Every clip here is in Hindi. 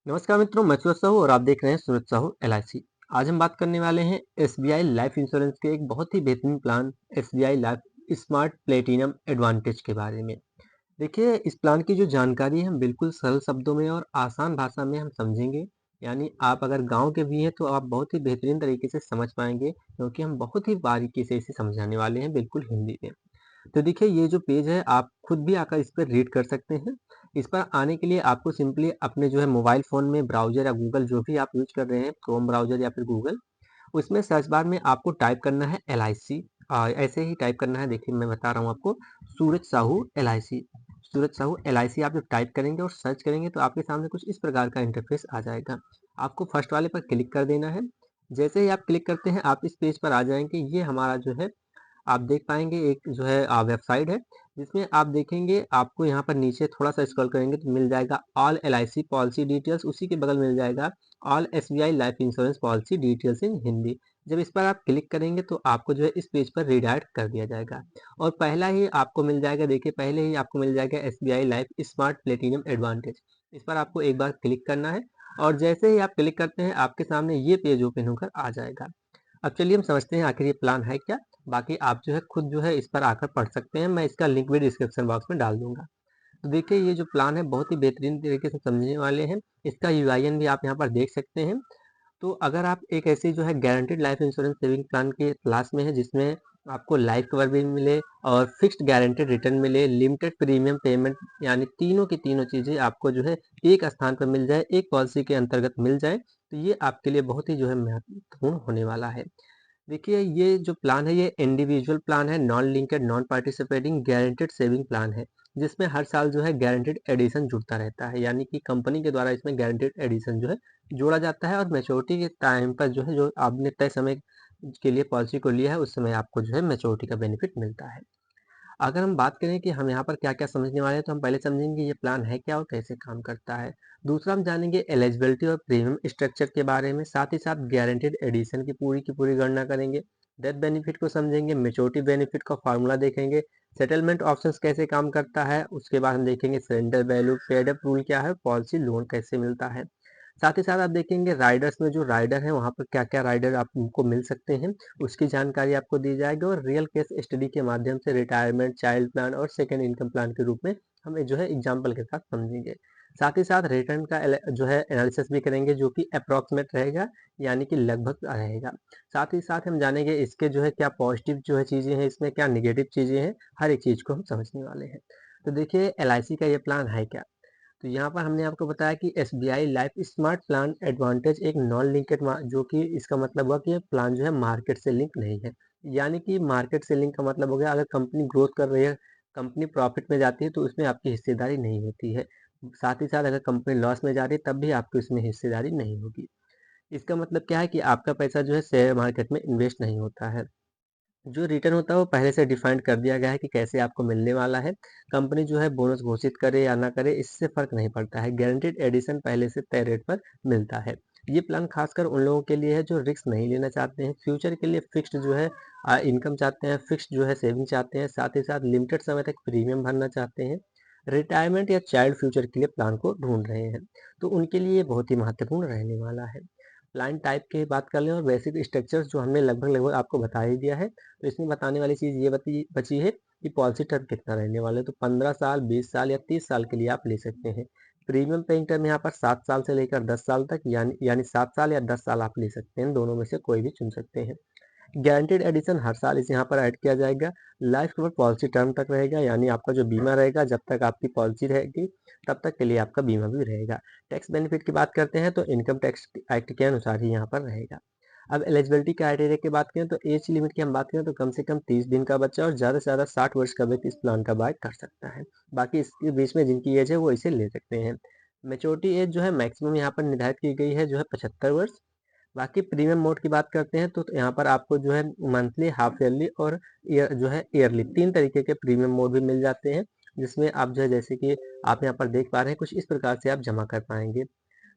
नमस्कार मित्रों, मैं सूरज साहू और आप देख रहे हैं सूरज साहू एलआईसी। आज हम बात करने वाले हैं एसबीआई लाइफ इंश्योरेंस के एक बहुत ही बेहतरीन plan SBI life smart platinum advantage के बारे में। देखिए, इस प्लान की जो जानकारी है हम बिल्कुल सरल शब्दों में और आसान भाषा में हम समझेंगे। यानी आप अगर गांव के भी हैं तो आप बहुत ही बेहतरीन तरीके से समझ पाएंगे, क्योंकि हम बहुत ही बारीकी से इसे समझाने वाले हैं बिल्कुल हिंदी में। तो देखिए, ये जो पेज है आप खुद भी आकर इस पर रीड कर सकते हैं। इस पर आने के लिए आपको सिंपली अपने जो है मोबाइल फ़ोन में ब्राउज़र या गूगल जो भी आप यूज़ कर रहे हैं, क्रोम ब्राउज़र या फिर गूगल, उसमें सर्च बार में आपको टाइप करना है एलआईसी। ऐसे ही टाइप करना है, देखिए मैं बता रहा हूँ आपको, सूरज साहू एलआईसी। सूरज साहू एलआईसी आप जब टाइप करेंगे और सर्च करेंगे तो आपके सामने कुछ इस प्रकार का इंटरफेस आ जाएगा। आपको फर्स्ट वाले पर क्लिक कर देना है। जैसे ही आप क्लिक करते हैं आप इस पेज पर आ जाएँगे। ये हमारा जो है आप देख पाएँगे एक जो है वेबसाइट है, जिसमें आप देखेंगे आपको यहाँ पर नीचे थोड़ा-सा स्क्रॉल करेंगे तो मिल जाएगा ऑल एलआईसी पॉलिसी डिटेल्स, उसी के बगल मिल जाएगा all SBI life insurance policy details in Hindi. जब इस पर आप क्लिक करेंगे तो आपको जो है इस पेज पर रीडायरेक्ट कर दिया जाएगा और पहला ही आपको मिल जाएगा, देखिए पहले ही आपको मिल जाएगा SBI life smart platinum advantage. इस पर आपको एक बार क्लिक करना है और जैसे ही आप क्लिक करते हैं आपके सामने ये पेज ओपन होकर आ जाएगा। अब चलिए हम समझते हैं आखिर ये प्लान है क्या। बाकी आप जो है खुद जो है इस पर आकर पढ़ सकते हैं, मैं इसका लिंक भी डिस्क्रिप्शन बॉक्स में डाल दूंगा। तो देखिए, ये जो प्लान है बहुत ही बेहतरीन तरीके से समझने वाले हैं। इसका यूआईएन भी आप यहाँ पर देख सकते हैं। तो अगर आप एक ऐसी जो है guaranteed life insurance saving plan की तलाश में है जिसमें आपको लाइफ कवर भी मिले और फिक्स्ड गारंटेड रिटर्न मिले, लिमिटेड प्रीमियम पेमेंट, यानी तीनों की तीनों चीज़ें आपको जो है एक स्थान पर मिल जाए, एक पॉलिसी के अंतर्गत मिल जाए, तो ये आपके लिए बहुत ही जो है महत्वपूर्ण होने वाला है। देखिए, ये जो प्लान है ये इंडिविजुअल प्लान है, non linked non participating guaranteed saving plan है, जिसमें हर साल जो है गारंटेड एडिशन जुड़ता रहता है। यानी कि कंपनी के द्वारा इसमें गारंटेड एडिशन जो है जोड़ा जाता है और मैच्योरिटी के टाइम पर जो है जो आपने तय समय के लिए पॉलिसी को लिया है उस समय आपको जो है मैच्योरिटी का बेनिफिट मिलता है। अगर हम बात करें कि हम यहाँ पर क्या-क्या समझने वाले हैं, तो हम पहले समझेंगे ये प्लान है क्या और कैसे काम करता है। दूसरा हम जानेंगे एलिजिबिलिटी और प्रीमियम स्ट्रक्चर के बारे में, साथ ही साथ गारंटीड एडिशन की पूरी गणना करेंगे। डेथ बेनिफिट को समझेंगे, मैच्योरिटी बेनिफिट का फॉर्मूला देखेंगे, सेटलमेंट ऑप्शंस कैसे काम करता है, उसके बाद हम देखेंगे surrender value, paid up rule क्या है, पॉलिसी लोन कैसे मिलता है। साथ ही साथ आप देखेंगे राइडर्स में जो राइडर है वहाँ पर क्या-क्या राइडर आपको मिल सकते हैं, उसकी जानकारी आपको दी जाएगी और रियल केस स्टडी के माध्यम से रिटायरमेंट, चाइल्ड प्लान और सेकंड इनकम प्लान के रूप में हम जो है एग्जाम्पल के साथ समझेंगे। साथ ही साथ रिटर्न का जो है एनालिसिस भी करेंगे, जो कि अप्रॉक्सीमेट रहेगा, यानी कि लगभग रहेगा। साथ ही साथ हम जानेंगे इसके जो है क्या पॉजिटिव जो है चीज़ें हैं, इसमें क्या निगेटिव चीज़ें हैं, हर एक चीज़ को हम समझने वाले हैं। तो देखिए, एलआईसी का ये प्लान है क्या। तो यहाँ पर हमने आपको बताया कि SBI life smart plan advantage एक नॉन लिंक्ड, जो कि इसका मतलब हुआ कि ये प्लान जो है मार्केट से लिंक नहीं है। यानी कि मार्केट से लिंक का मतलब हो गया, अगर कंपनी ग्रोथ कर रही है, कंपनी प्रॉफिट में जाती है तो उसमें आपकी हिस्सेदारी नहीं होती है। साथ ही साथ अगर कंपनी लॉस में जा रही है तब भी आपकी उसमें हिस्सेदारी नहीं होगी। इसका मतलब क्या है कि आपका पैसा जो है शेयर मार्केट में इन्वेस्ट नहीं होता है। जो रिटर्न होता है वो पहले से डिफाइंड कर दिया गया है कि कैसे आपको मिलने वाला है। कंपनी जो है बोनस घोषित करे या ना करे इससे फ़र्क नहीं पड़ता है। गारंटीड एडिशन पहले से तय रेट पर मिलता है। ये प्लान खासकर उन लोगों के लिए है जो रिस्क नहीं लेना चाहते हैं, फ्यूचर के लिए फिक्स्ड जो है इनकम चाहते हैं, फिक्स्ड जो है सेविंग चाहते हैं, साथ ही साथ लिमिटेड समय तक प्रीमियम भरना चाहते हैं, रिटायरमेंट या चाइल्ड फ्यूचर के लिए प्लान को ढूँढ रहे हैं। तो उनके लिए ये बहुत ही महत्वपूर्ण रहने वाला है। प्लान टाइप की बात कर लें और बेसिक स्ट्रक्चर्स जो हमने लगभग-लगभग आपको बता ही दिया है। तो इसमें बताने वाली चीज़ ये बची है कि पॉलिसी टर्म कितना रहने वाला है। तो 15 साल, 20 साल या 30 साल के लिए आप ले सकते हैं। प्रीमियम पेइंग टर्म यहाँ पर 7 साल से लेकर 10 साल तक, यानी 7 साल या 10 साल आप ले सकते हैं, दोनों में से कोई भी चुन सकते हैं। गारंटीड एडिशन हर साल इसे यहाँ पर ऐड किया जाएगा। लाइफ कवर पॉलिसी टर्म तक रहेगा, यानी आपका जो बीमा रहेगा जब तक आपकी पॉलिसी रहेगी तब तक के लिए आपका बीमा भी रहेगा। टैक्स बेनिफिट की बात करते हैं तो इनकम टैक्स एक्ट के अनुसार ही यहाँ पर रहेगा। अब एलिजिबिलिटी क्राइटेरिया की बात करें तो एज लिमिट की हम बात करें तो कम से कम 30 दिन का बच्चा और ज़्यादा से ज़्यादा 60 वर्ष का व्यक्ति इस प्लान का बाय कर सकता है। बाकी इसके बीच में जिनकी एज है वो इसे ले सकते हैं। मैच्योरिटी एज जो है मैक्सिमम यहाँ पर निर्धारित की गई है जो है 75 वर्ष। बाकी प्रीमियम मोड की बात करते हैं तो यहाँ पर आपको जो है मंथली, हाफ ईयरली और जो है ईयरली, 3 तरीके के प्रीमियम मोड भी मिल जाते हैं, जिसमें आप जो है जैसे कि आप यहाँ पर देख पा रहे हैं कुछ इस प्रकार से आप जमा कर पाएँगे।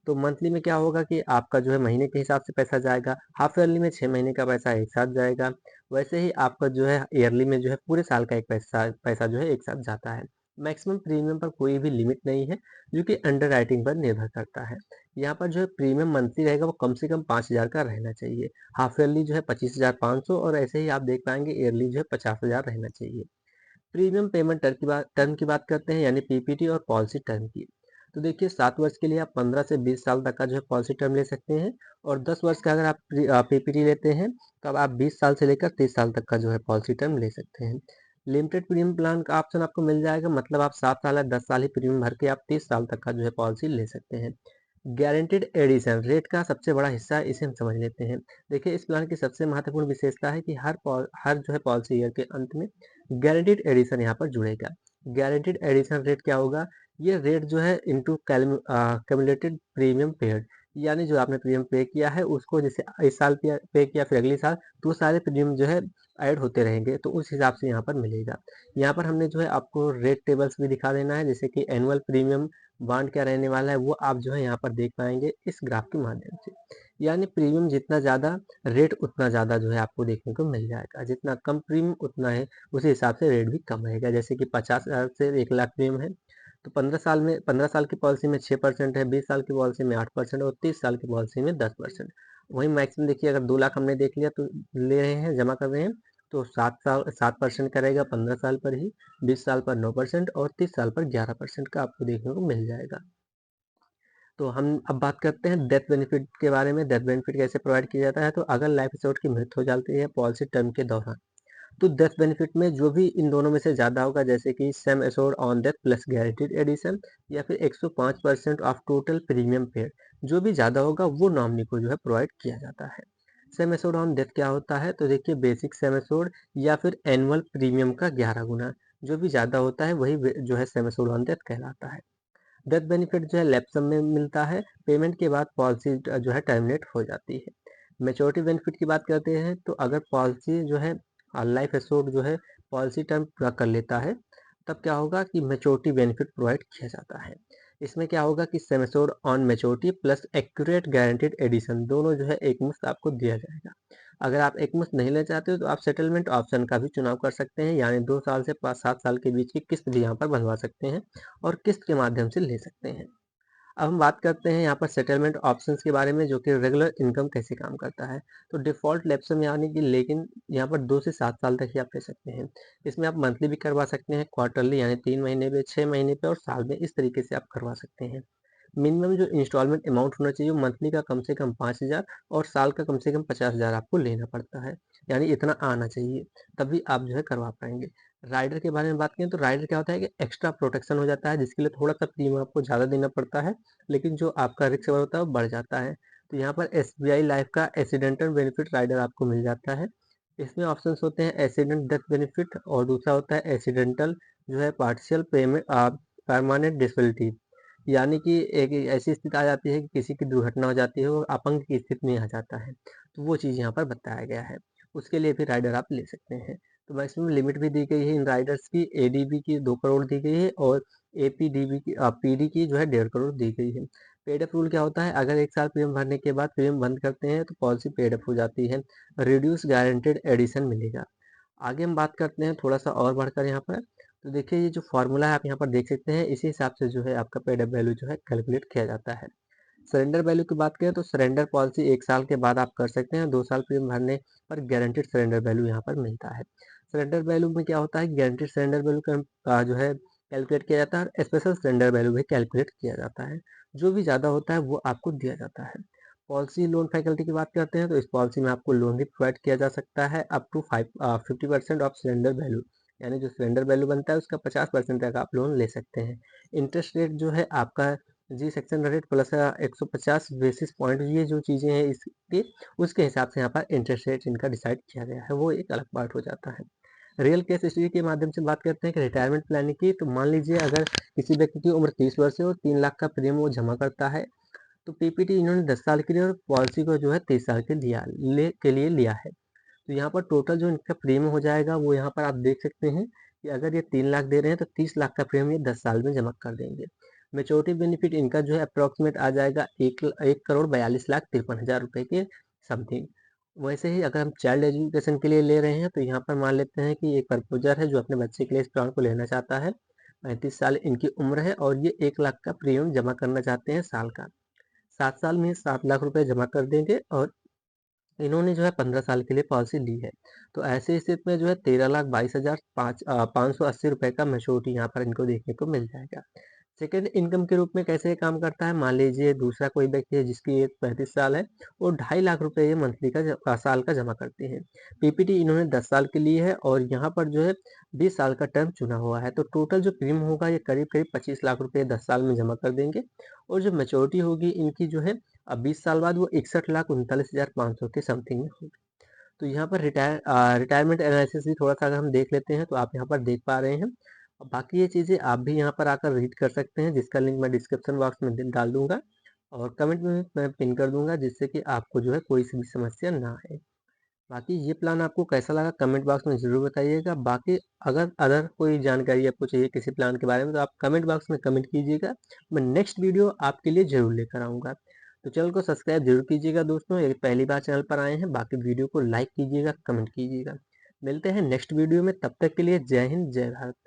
तो मंथली में क्या होगा कि आपका जो है महीने के हिसाब से पैसा जाएगा, हाफ ईयरली में 6 महीने का पैसा एक साथ जाएगा, वैसे ही आपका जो है ईयरली में जो है पूरे साल का एक पैसा पैसा जो है एक साथ जाता है। मैक्सिमम प्रीमियम पर कोई भी लिमिट नहीं है, जो कि अंडरराइटिंग पर निर्भर करता है। यहाँ पर जो है प्रीमियम मंथली रहेगा वो कम से कम 5,000 का रहना चाहिए। हाफ ईयरली जो है 25,500 और ऐसे ही आप देख पाएंगे ईयरली जो है 50,000 रहना चाहिए। प्रीमियम पेमेंट टर्म की बात करते हैं यानी पीपीटी और पॉलिसी टर्म की। तो देखिए 7 वर्ष के लिए आप 15 से 20 साल तक का जो है पॉलिसी टर्म ले सकते हैं और 10 वर्ष का अगर आप पीपीटी लेते हैं तो अब आप 20 साल से लेकर 30 साल तक का जो है पॉलिसी टर्म ले सकते हैं। लिमिटेड प्रीमियम प्लान का ऑप्शन आपको मिल जाएगा, मतलब आप 7 साल या 10 साल ही प्रीमियम भर के आप 30 साल तक का जो है पॉलिसी ले सकते हैं। गारंटीड एडिशन रेट का सबसे बड़ा हिस्सा है, इसे हम समझ लेते हैं। देखिए इस प्लान की सबसे महत्वपूर्ण विशेषता है कि हर जो है पॉलिसी ईयर के अंत में गारंटीड एडिशन यहाँ पर जुड़ेगा। गारंटीड एडिशन रेट क्या होगा? ये रेट जो है इनटू कैलकुलेटेड प्रीमियम पेड, यानी जो आपने प्रीमियम पे किया है उसको जैसे इस साल पे किया फिर अगले साल तो वो सारे प्रीमियम जो है ऐड होते रहेंगे, तो उस हिसाब से यहाँ पर मिलेगा। यहाँ पर हमने जो है आपको रेट टेबल्स भी दिखा देना है, जैसे कि एनुअल प्रीमियम बॉन्ड क्या रहने वाला है वो आप जो है यहाँ पर देख पाएंगे इस ग्राफ के माध्यम से। यानी प्रीमियम जितना ज़्यादा रेट उतना ज़्यादा जो है आपको देखने को मिल जाएगा, जितना कम प्रीमियम उतना है उसी हिसाब से रेट भी कम रहेगा। जैसे कि 50,000 से 1 लाख प्रीमियम है तो 15 साल की पॉलिसी में 6% है, 20 साल की पॉलिसी में 8% और 30 साल की पॉलिसी में 10%। वहीं मैक्सिमम देखिए अगर 2 लाख हमने देख लिया तो ले रहे हैं जमा कर रहे हैं तो 7% का रहेगा 15 साल पर ही, 20 साल पर 9% और 30 साल पर 11% का आपको देखने को मिल जाएगा। तो हम अब बात करते हैं डेथ बेनिफिट के बारे में। डेथ बेनिफिट कैसे प्रोवाइड किया जाता है? तो अगर लाइफ एश्योर्ड की मृत्यु हो जाती है पॉलिसी टर्म के दौरान तो डेथ बेनिफिट में जो भी इन दोनों में से ज़्यादा होगा, जैसे कि sum assured on death plus guaranteed addition या फिर 105% ऑफ टोटल प्रीमियम पेड, जो भी ज़्यादा होगा वो नॉमिनी को जो है प्रोवाइड किया जाता है। सम एश्योर्ड ऑन डेथ क्या होता है? तो देखिए बेसिक सम एश्योर्ड या फिर एनुअल प्रीमियम का 11 गुना, जो भी ज़्यादा होता है वही जो है सम एश्योर्ड ऑन डेथ कहलाता है। डेथ बेनिफिट जो है लैप्सम में मिलता है, पेमेंट के बाद पॉलिसी जो है टर्मिनेट हो जाती है। मैच्योरिटी बेनिफिट की बात करते हैं तो अगर पॉलिसी जो है लाइफ एश्योर्ड जो है पॉलिसी टर्म पूरा कर लेता है तब क्या होगा कि मैच्योरिटी बेनिफिट प्रोवाइड किया जाता है। इसमें क्या होगा कि sum assured on maturity plus accurate guaranteed addition दोनों जो है एक मुश्त आपको दिया जाएगा। अगर आप एक मुश्त नहीं लेना चाहते हो तो आप सेटलमेंट ऑप्शन का भी चुनाव कर सकते हैं, यानी 2 साल से 7 साल के बीच की किस्त भी यहाँ पर बनवा सकते हैं और किस्त के माध्यम से ले सकते हैं। अब हम बात करते हैं यहाँ पर सेटलमेंट ऑप्शंस के बारे में, जो कि रेगुलर इनकम कैसे काम करता है। तो डिफ़ॉल्ट लैप्सम यानी कि लेकिन यहाँ पर 2 से 7 साल तक ही आप ले सकते हैं। इसमें आप मंथली भी करवा सकते हैं, क्वार्टरली यानी 3 महीने पे, 6 महीने पे और साल में, इस तरीके से आप करवा सकते हैं। मिनिमम जो इंस्टॉलमेंट अमाउंट होना चाहिए वो मंथली का कम से कम 5,000 और साल का कम से कम 50,000 आपको लेना पड़ता है, यानी इतना आना चाहिए, तभी आप जो है करवा पाएंगे। राइडर के बारे में बात करें तो राइडर क्या होता है कि एक्स्ट्रा प्रोटेक्शन हो जाता है, जिसके लिए थोड़ा सा प्रीमियम आपको ज़्यादा देना पड़ता है, लेकिन जो आपका रिस्क होता है वो बढ़ जाता है। तो यहाँ पर एसबीआई लाइफ का एक्सीडेंटल बेनिफिट राइडर आपको मिल जाता है। इसमें ऑप्शंस होते हैं एक्सीडेंट डेथ बेनिफिट और दूसरा होता है एक्सीडेंटल जो है पार्शियल पेमेंट परमानेंट डिसेबिलिटी, यानी कि एक ऐसी स्थिति आ जाती है कि किसी की दुर्घटना हो जाती है और अपंग की स्थिति में आ जाता है, तो वो चीज़ यहाँ पर बताया गया है। उसके लिए भी राइडर आप ले सकते हैं। तो मैक्सिमम लिमिट भी दी गई है इन राइडर्स की, एडीबी की 2 करोड़ दी गई है और एपीडीबी की पीडी की जो है 1.5 करोड़ दी गई है। पेड अप रूल क्या होता है? अगर 1 साल प्रीमियम भरने के बाद प्रीमियम बंद करते हैं तो पॉलिसी पेड अप हो जाती है, रिड्यूस गारंटेड एडिशन मिलेगा। आगे हम बात करते हैं थोड़ा सा और बढ़कर यहाँ पर। तो देखिए ये जो फॉर्मूला है आप यहाँ पर देख सकते हैं, इसी हिसाब से जो है आपका पेड अप वैल्यू जो है कैलकुलेट किया जाता है। सरेंडर वैल्यू की बात करें तो सरेंडर पॉलिसी 1 साल के बाद आप कर सकते हैं, 2 साल प्रीमियम भरने पर गारंटीड सरेंडर वैल्यू यहाँ पर मिलता है। सरेंडर वैल्यू में क्या होता है, गारंटीड सरेंडर वैल्यू का जो है कैलकुलेट किया जाता है और स्पेशल सरेंडर वैल्यू भी कैलकुलेट किया जाता है। जो भी ज़्यादा होता है वो आपको दिया जाता है। पॉलिसी लोन फैकल्टी की बात करते हैं तो इस पॉलिसी में आपको लोन भी प्रोवाइड किया जा सकता है up to 50% of surrender value, यानी जो सरेंडर वैल्यू बनता है उसका 50% तक आप लोन ले सकते हैं। इंटरेस्ट रेट जो है आपका G section rate plus 150 basis point, ये जो चीज़ें हैं इसके उसके हिसाब से यहाँ पर इंटरेस्ट रेट इनका डिसाइड किया गया है, वो एक अलग पार्ट हो जाता है। रियल केस स्टडी के माध्यम से बात करते हैं कि रिटायरमेंट प्लानिंग की, तो मान लीजिए अगर किसी व्यक्ति की उम्र 30 वर्ष है और 3 लाख का प्रीमियम वो जमा करता है, तो पीपीटी इन्होंने 10 साल के लिए और पॉलिसी को जो है 30 साल के लिए लिया है। तो यहाँ पर टोटल जो इनका प्रीमियम हो जाएगा वो यहाँ पर आप देख सकते हैं कि अगर ये 3 लाख दे रहे हैं तो 30 लाख का प्रीमियम ये 10 साल में जमा कर देंगे। मैच्योरिटी बेनिफिट इनका जो है अप्रॉक्सीमेट आ जाएगा 1,42,53,हजार रुपए के समथिंग। वैसे ही अगर हम चाइल्ड एजुकेशन के लिए ले रहे हैं तो यहाँ पर मान लेते हैं कि एक प्रपोजर है जो अपने बच्चे के लिए इस प्लान को लेना चाहता है, 35 साल इनकी उम्र है और ये 1 लाख का प्रीमियम जमा करना चाहते हैं साल का। 7 साल में 7 लाख रुपए जमा कर देंगे और इन्होंने जो है 15 साल के लिए पॉलिसी ली है। तो ऐसे स्थिति में जो है 13,22,580 रुपए का मैच्योरिटी यहाँ पर इनको देखने को मिल जाएगा। सेकंड इनकम के रूप में कैसे ये काम करता है, मान लीजिए दूसरा कोई व्यक्ति है जिसकी एज 35 साल है और 2.5 लाख रुपए ये मंथली साल का जमा करते हैं। पीपीटी इन्होंने 10 साल के लिए है और यहाँ पर जो है 20 साल का टर्म चुना हुआ है। तो टोटल जो प्रीमियम होगा ये करीब करीब 25 लाख रुपए 10 साल में जमा कर देंगे और जो मैच्योरिटी होगी इनकी जो है अब 20 साल बाद वो 61,39,500 के समथिंग में होगी। तो यहाँ पर रिटायरमेंट एनालिसिस भी थोड़ा सा अगर हम देख लेते हैं तो आप यहाँ पर देख पा रहे हैं। और बाकी ये चीज़ें आप भी यहाँ पर आकर रीड कर सकते हैं, जिसका लिंक मैं डिस्क्रिप्शन बॉक्स में डाल दूंगा और कमेंट में भी मैं पिन कर दूंगा, जिससे कि आपको जो है कोई सी भी समस्या ना आए। बाकी ये प्लान आपको कैसा लगा कमेंट बॉक्स में ज़रूर बताइएगा। बाकी अगर अदर कोई जानकारी आपको चाहिए किसी प्लान के बारे में तो आप कमेंट बॉक्स में कमेंट कीजिएगा। मैं नेक्स्ट वीडियो आपके लिए ज़रूर लेकर आऊँगा। तो चैनल को सब्सक्राइब जरूर कीजिएगा दोस्तों, यदि पहली बार चैनल पर आए हैं। बाकी वीडियो को लाइक कीजिएगा, कमेंट कीजिएगा। मिलते हैं नेक्स्ट वीडियो में, तब तक के लिए जय हिंद, जय भारत।